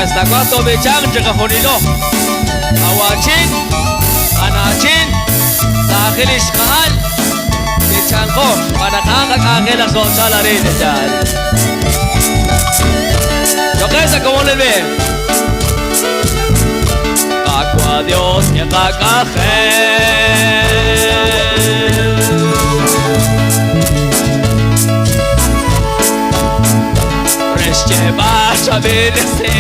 Cuesta cuatro bichang jaga honino awachin anachin dakhilish kaal bichang ko manakakakakila so salarin dyan. Okay, sa kumunin mo Aqua Dios y Wreszcie wasza wydysy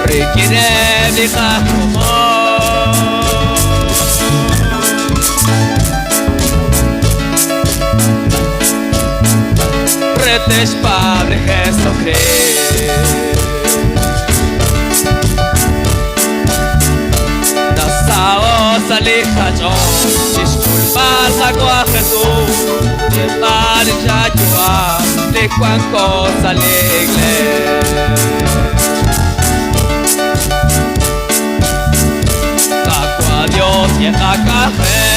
Rykine dychakumo Pretes Padre Jesucristo Salihacho, disculpas a Jesús, de mal chachua, de cuan cosa alegre. Taco a Dios y a café.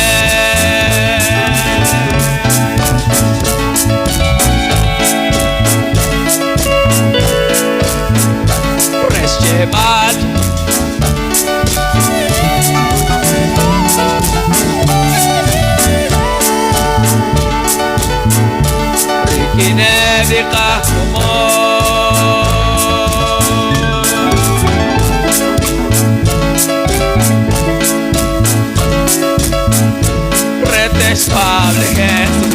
Reschebat. Kinevika kumo Retes Padre Jesucristo